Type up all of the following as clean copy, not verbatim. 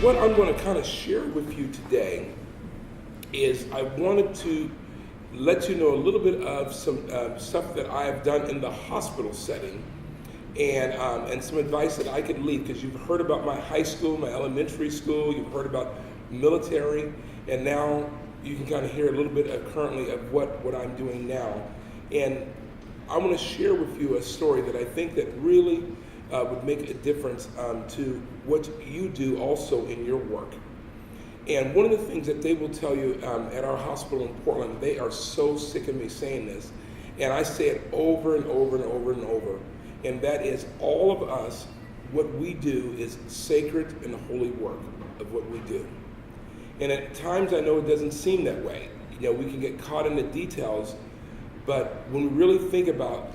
what I'm going to kind of share with you today is I wanted to let you know a little bit of some stuff that I have done in the hospital setting and some advice that I could leave, because you've heard about my high school, my elementary school, you've heard about military, and now you can kind of hear a little bit currently of what I'm doing now. And I want to share with you a story that I think that really would make a difference to what you do also in your work. And one of the things that they will tell you at our hospital in Portland, they are so sick of me saying this, and I say it over and over and over and over, and that is all of us, what we do is sacred and holy work of what we do. And at times I know it doesn't seem that way. You know, we can get caught in the details, but when we really think about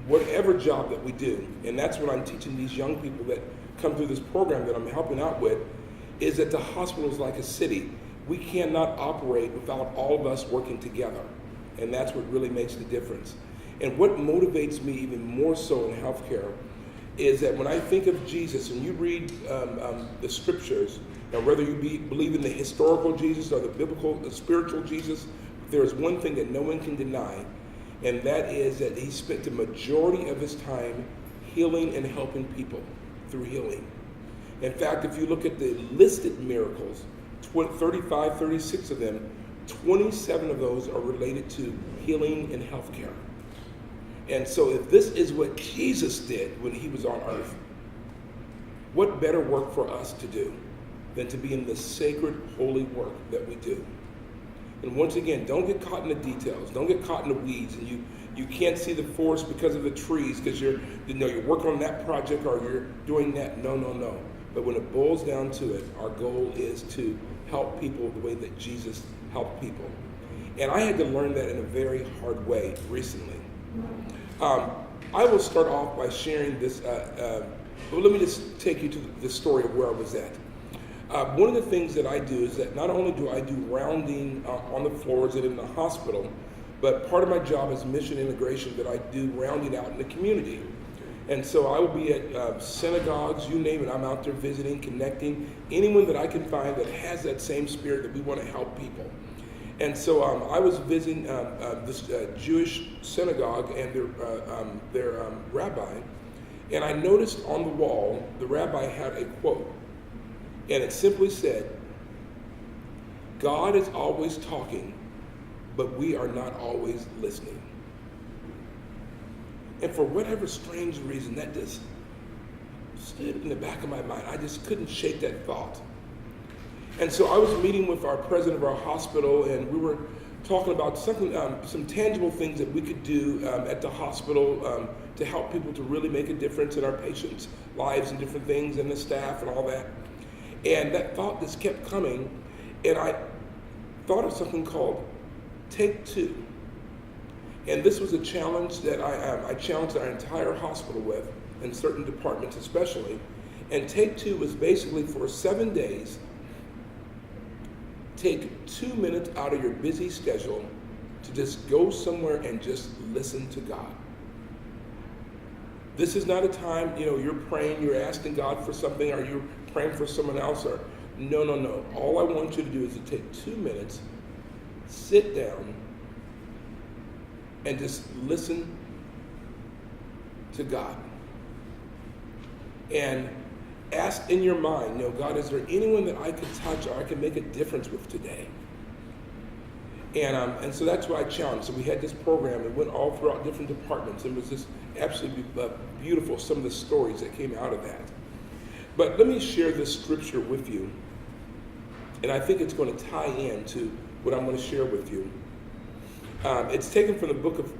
whatever job that we do, and that's what I'm teaching these young people that come through this program that I'm helping out with, is that the hospital is like a city. We cannot operate without all of us working together. And that's what really makes the difference. And what motivates me even more so in healthcare is that when I think of Jesus, and you read the scriptures, and whether you believe in the historical Jesus or the spiritual Jesus, there is one thing that no one can deny, and that is that he spent the majority of his time healing and helping people through healing. In fact, if you look at the listed miracles, 36 of them, 27 of those are related to healing and healthcare. And so if this is what Jesus did when he was on earth, what better work for us to do than to be in the sacred, holy work that we do? And once again, don't get caught in the details. Don't get caught in the weeds, and you can't see the forest because of the trees, because you're working on that project or you're doing that. No. But when it boils down to it, our goal is to help people the way that Jesus helped people. And I had to learn that in a very hard way recently. I will start off by sharing this. Let me just take you to the story of where I was at. One of the things that I do is that not only do I do rounding on the floors and in the hospital, but part of my job is mission integration, that I do rounding out in the community. And so I will be at synagogues, you name it, I'm out there visiting, connecting, anyone that I can find that has that same spirit that we want to help people. And so I was visiting this Jewish synagogue and their rabbi, and I noticed on the wall, the rabbi had a quote, and it simply said, "God is always talking, but we are not always listening." And for whatever strange reason, that just stood in the back of my mind. I just couldn't shake that thought. And so I was meeting with our president of our hospital, and we were talking about something, some tangible things that we could do at the hospital to help people to really make a difference in our patients' lives and different things, and the staff and all that. And that thought just kept coming, and I thought of something called Take Two. And this was a challenge that I challenged our entire hospital with, in certain departments especially. And Take Two was basically for 7 days, take 2 minutes out of your busy schedule to just go somewhere and just listen to God. This is not a time, you're praying, you're asking God for something, or you're praying for someone else, or no. All I want you to do is to take 2 minutes, sit down, and just listen to God. And ask in your mind, God, is there anyone that I could touch or I can make a difference with today? And so that's what I challenged. So we had this program. It went all throughout different departments. It was just absolutely beautiful, some of the stories that came out of that. But let me share this scripture with you. And I think it's going to tie in to what I'm going to share with you. It's taken from the book of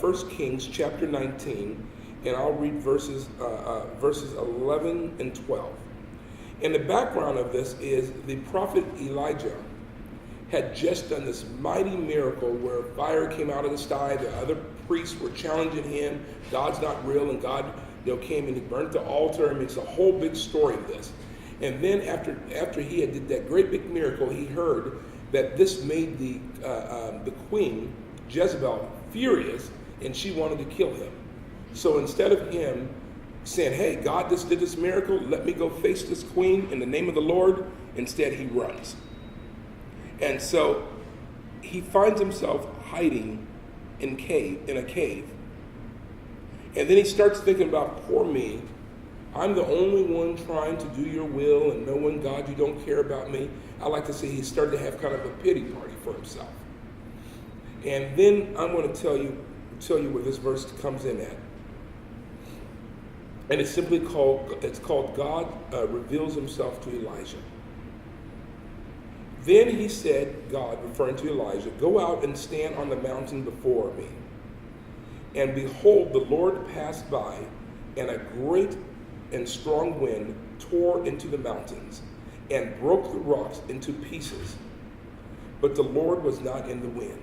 1 Kings, chapter 19, and I'll read verses 11 and 12. And the background of this is the prophet Elijah had just done this mighty miracle where fire came out of the sky. The other priests were challenging him. God's not real, and God came and he burnt the altar. I mean, it's a whole big story of this. And then after he had did that great big miracle, he heard that this made the queen, Jezebel, furious, and she wanted to kill him. So instead of him saying, hey, God just did this miracle. Let me go face this queen in the name of the Lord. Instead, he runs. And so he finds himself hiding in a cave. And then he starts thinking about, poor me. I'm the only one trying to do your will, and no one, God, you don't care about me. I like to say he started to have kind of a pity party for himself. And then I'm going to tell you where this verse comes in at. And it's called God reveals himself to Elijah. Then he said, God, referring to Elijah, go out and stand on the mountain before me. And behold, the Lord passed by, and a great and strong wind tore into the mountains and broke the rocks into pieces. But the Lord was not in the wind.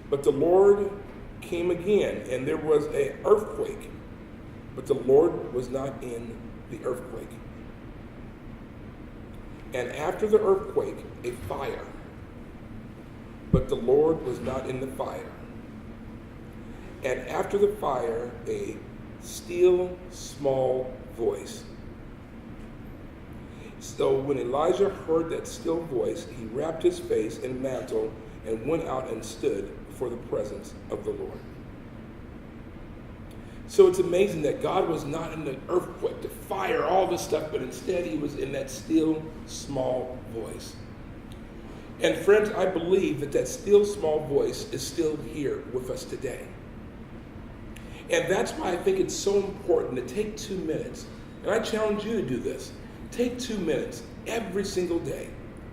But the Lord came again, and there was an earthquake. But the Lord was not in the earthquake. And after the earthquake, a fire. But the Lord was not in the fire. And after the fire, a still small voice. So when Elijah heard that still voice, he wrapped his face in a mantle and went out and stood before the presence of the Lord. So it's amazing that God was not in the earthquake, the fire, all this stuff, but instead he was in that still small voice. And friends, I believe that still small voice is still here with us today. And that's why I think it's so important to take 2 minutes. And I challenge you to do this. Take 2 minutes every single day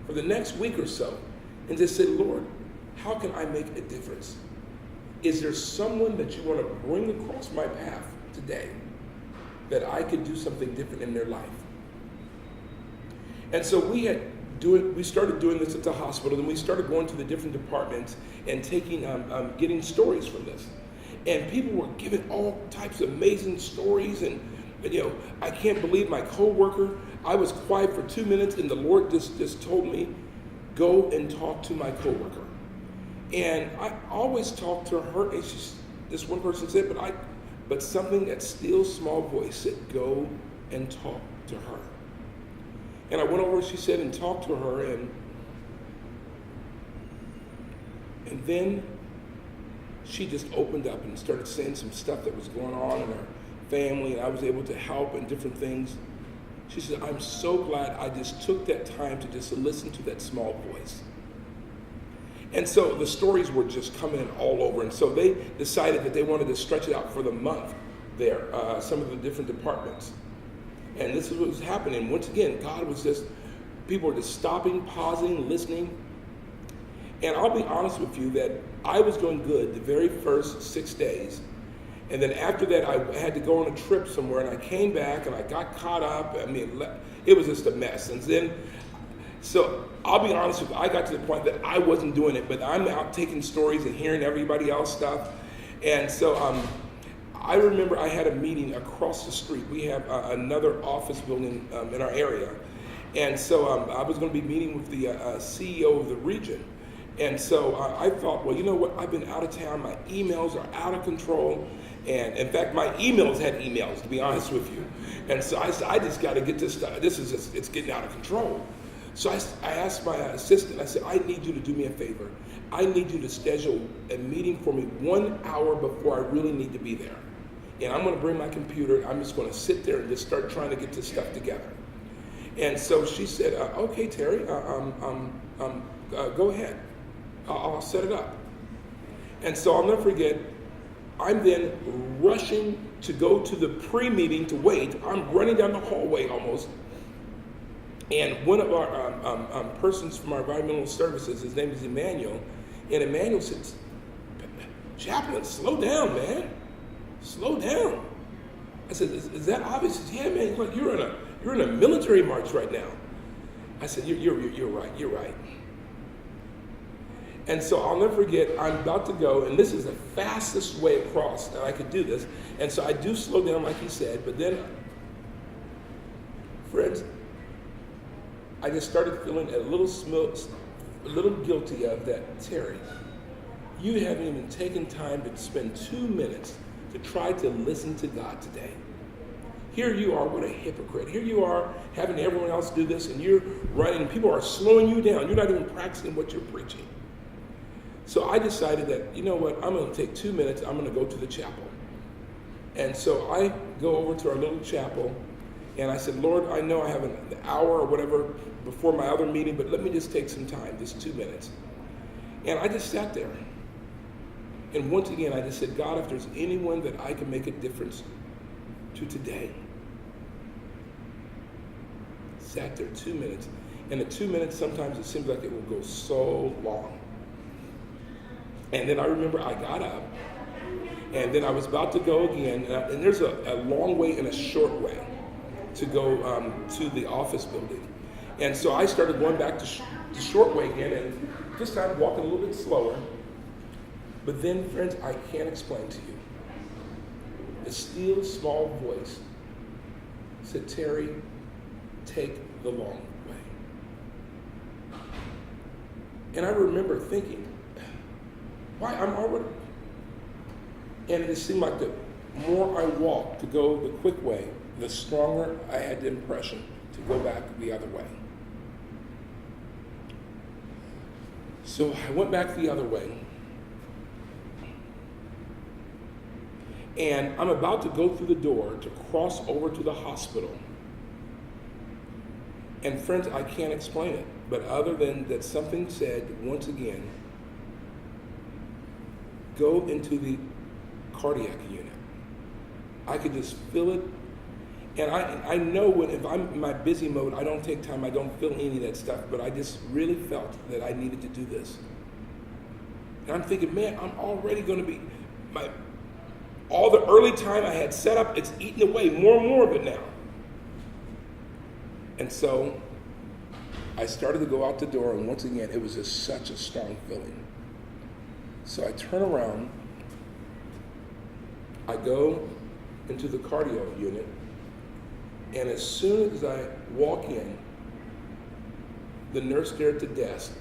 for the next week or so and just say, Lord, how can I make a difference? Is there someone that you want to bring across my path today that I could do something different in their life? And so we started doing this at the hospital, and we started going to the different departments and getting stories from this. And people were giving all types of amazing stories. And I can't believe my coworker, I was quiet for 2 minutes, and the Lord just told me, go and talk to my coworker. And I always talk to her, and this one person said, but something that still small voice said, go and talk to her. And I went over, she said, and talked to her, and then she just opened up and started saying some stuff that was going on in her family, and I was able to help and different things. She said, I'm so glad I just took that time to just listen to that small voice. And so the stories were just coming in all over. And so they decided that they wanted to stretch it out for the month there, some of the different departments. And this is what was happening. Once again, people were just stopping, pausing, listening. And I'll be honest with you that I was doing good the very first 6 days. And then after that, I had to go on a trip somewhere, and I came back and I got caught up. I mean, it was just a mess. And then, so I'll be honest with you, I got to the point that I wasn't doing it, but I'm out taking stories and hearing everybody else stuff. And so I remember I had a meeting across the street. We have another office building in our area. And so I was going to be meeting with the CEO of the region. And so I thought, well, you know what? I've been out of town. My emails are out of control. And in fact, my emails had emails, to be honest with you. And so I just got to get this stuff. It's getting out of control. So I asked my assistant, I said, I need you to do me a favor. I need you to schedule a meeting for me 1 hour before I really need to be there. And I'm going to bring my computer. I'm just going to sit there and just start trying to get this stuff together. And so she said, okay, Terry, go ahead. I'll set it up. And so I'll never forget, I'm then rushing to go to the pre-meeting to wait. I'm running down the hallway almost. And one of our persons from our environmental services, his name is Emmanuel, and Emmanuel says, Chaplain, slow down, man. Slow down. I said, is that obvious? He said, yeah, man, look, you're in a military march right now. I said, you're right. And so I'll never forget, I'm about to go, and this is the fastest way across that I could do this. And so I do slow down like he said, but then, friends, I just started feeling a little guilty of that. Terry, you haven't even taken time to spend 2 minutes to try to listen to God today. Here you are, what a hypocrite. Here you are having everyone else do this, and you're running, and people are slowing you down. You're not even practicing what you're preaching. So I decided that, you know what, I'm going to take 2 minutes, I'm going to go to the chapel. And so I go over to our little chapel, and I said, Lord, I know I have an hour or whatever before my other meeting, but let me just take some time, just 2 minutes. And I just sat there. And once again, I just said, God, if there's anyone that I can make a difference to today. Sat there 2 minutes. And the 2 minutes, sometimes it seems like it will go so long. And then I remember I got up, and then I was about to go again. And there's a long way and a short way to go to the office building. And so I started going back to the short way again, and this time walking a little bit slower. But then, friends, I can't explain to you. A still small voice said, Terry, take the long way. And I remember thinking, why, I'm already. And it seemed like the more I walked to go the quick way, the stronger I had the impression to go back the other way. So I went back the other way. And I'm about to go through the door to cross over to the hospital. And friends, I can't explain it, but other than that something said, once again, go into the cardiac unit. I could just feel it. And I know when, if I'm in my busy mode, I don't take time, I don't feel any of that stuff, but I just really felt that I needed to do this. And I'm thinking, man, I'm already going to be, all the early time I had set up, it's eating away, more and more of it now. And so I started to go out the door, and once again, it was just such a strong feeling. So I turn around, I go into the cardio unit, and as soon as I walk in, the nurse there at the desk,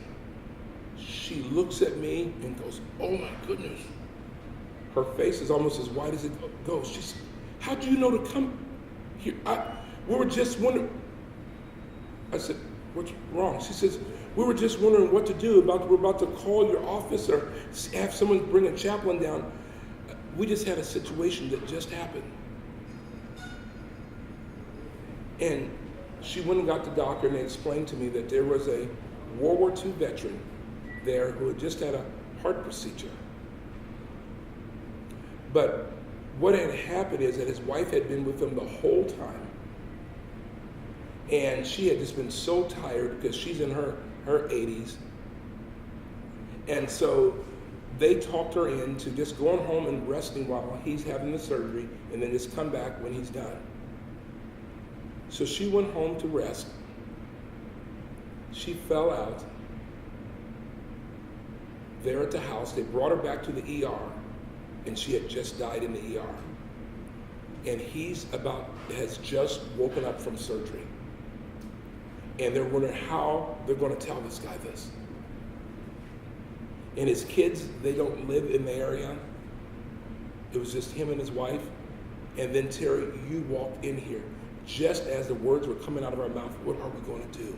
she looks at me and goes, oh my goodness. Her face is almost as wide as it goes. She said, how do you know to come here? We were just wondering. I said, what's wrong? She says, we were just wondering what to do. We're about to call your office or have someone bring a chaplain down. We just had a situation that just happened. And she went and got the doctor, and they explained to me that there was a World War II veteran there who had just had a heart procedure. But what had happened is that his wife had been with him the whole time. And she had just been so tired because she's in her 80s. And so they talked her into just going home and resting while he's having the surgery, and then just come back when he's done. So she went home to rest. She fell out there at the house. They brought her back to the ER, and she had just died in the ER. And has just woken up from surgery. And they're wondering how they're going to tell this guy this. And his kids, they don't live in the area. It was just him and his wife. And then, Terry, you walked in here. Just as the words were coming out of our mouth, what are we going to do?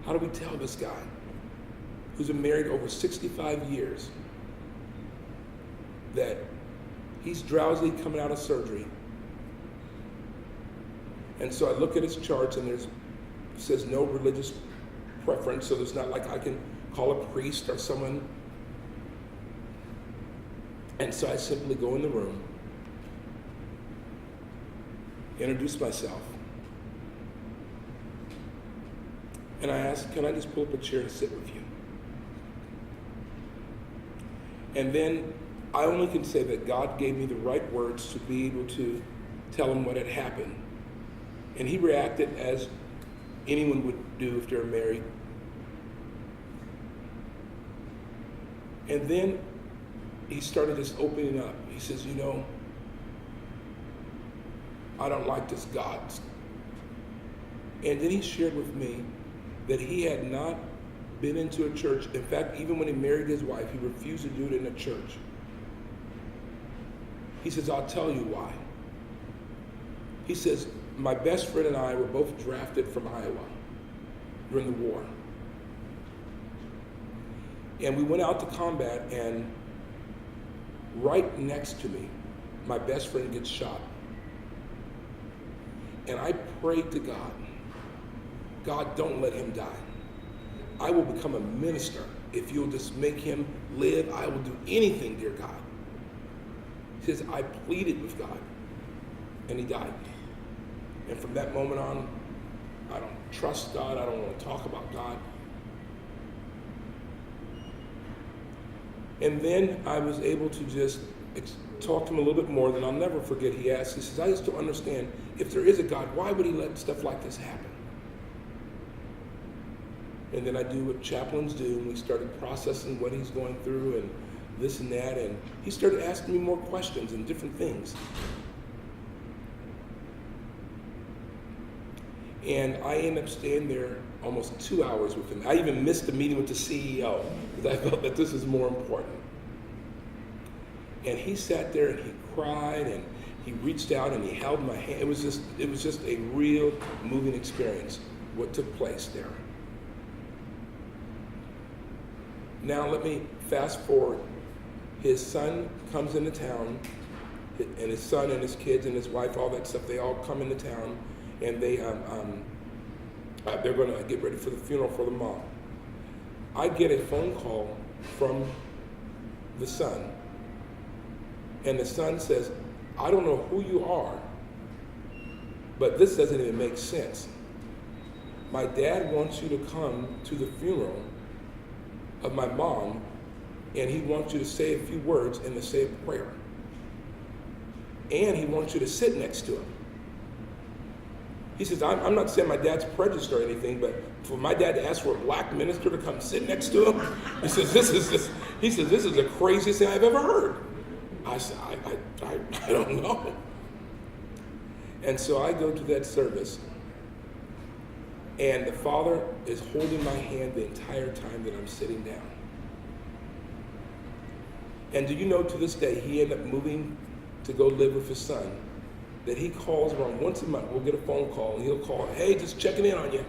How do we tell this guy who's been married over 65 years that he's drowsy coming out of surgery? And so I look at his charts, and it says no religious preference, so there's not like I can call a priest or someone. And so I simply go in the room, introduce myself, and I ask, can I just pull up a chair to sit with you? And then I only can say that God gave me the right words to be able to tell him what had happened. And he reacted as anyone would do if they're married. And then he started just opening up. He says, you know, I don't like this God. And then he shared with me that he had not been into a church. In fact, even when he married his wife, he refused to do it in a church. He says, I'll tell you why. He says, my best friend and I were both drafted from Iowa during the war. And we went out to combat, and right next to me, my best friend gets shot. And I prayed to God, God, don't let him die. I will become a minister. If you'll just make him live, I will do anything, dear God. He says, I pleaded with God, and he died. And from that moment on, I don't trust God. I don't want to talk about God. And then I was able to just talk to him a little bit more. Then I'll never forget, he asked, he says, I just don't understand, if there is a God, why would he let stuff like this happen? And then I do what chaplains do, and we started processing what he's going through and this and that, and he started asking me more questions and different things. And I ended up staying there almost 2 hours with him. I even missed the meeting with the CEO because I felt that this is more important. And he sat there and he cried and he reached out and he held my hand. It was just a real moving experience, what took place there. Now let me fast forward. His son comes into town, and his son and his kids and his wife, all that stuff, they all come into town, and they're going to get ready for the funeral for the mom. I get a phone call from the son, and the son says, I don't know who you are, but this doesn't even make sense. My dad wants you to come to the funeral of my mom, and he wants you to say a few words and to say a prayer. And he wants you to sit next to him. He says, I'm not saying my dad's prejudiced or anything, but for my dad to ask for a black minister to come sit next to him, he says, this is the craziest thing I've ever heard. I said, I don't know. And so I go to that service, and the father is holding my hand the entire time that I'm sitting down. And do you know, to this day, he ended up moving to go live with his son, that he calls around once a month. We'll get a phone call, and he'll call, hey, just checking in on you.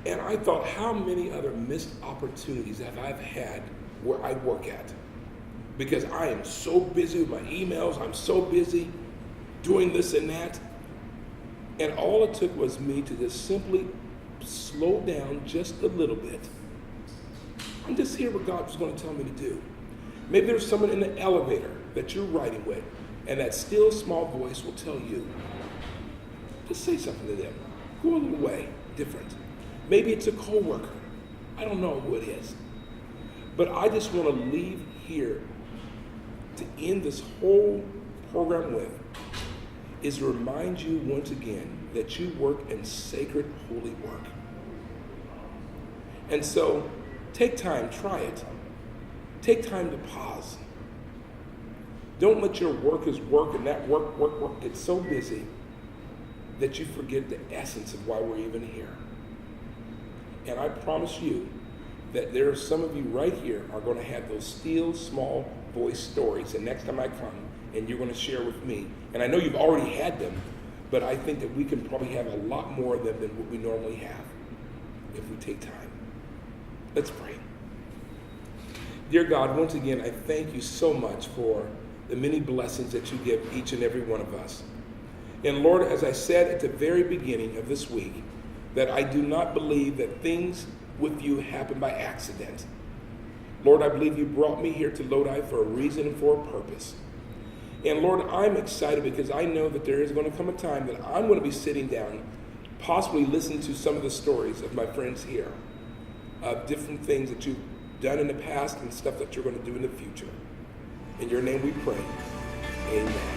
And I thought, how many other missed opportunities have I had where I work at? Because I am so busy with my emails, I'm so busy doing this and that. And all it took was me to just simply slow down just a little bit. I'm just hear what God was going to tell me to do. Maybe there's someone in the elevator that you're riding with, and that still small voice will tell you, just say something to them. Go a little way different. Maybe it's a coworker. I don't know who it is. But I just want to leave here to end this whole program with is to remind you once again that you work in sacred, holy work. And so take time, try it. Take time to pause. Don't let your work as work and that work get so busy that you forget the essence of why we're even here. And I promise you that there are some of you right here are going to have those still small voice stories. And next time I come, and you're going to share with me. And I know you've already had them, but I think that we can probably have a lot more of them than what we normally have if we take time. Let's pray. Dear God, once again, I thank you so much for the many blessings that you give each and every one of us. And Lord, as I said at the very beginning of this week, that I do not believe that things with you happen by accident. Lord, I believe you brought me here to Lodi for a reason and for a purpose. And Lord, I'm excited because I know that there is going to come a time that I'm going to be sitting down, possibly listening to some of the stories of my friends here, of different things that you've done in the past and stuff that you're going to do in the future. In your name we pray. Amen.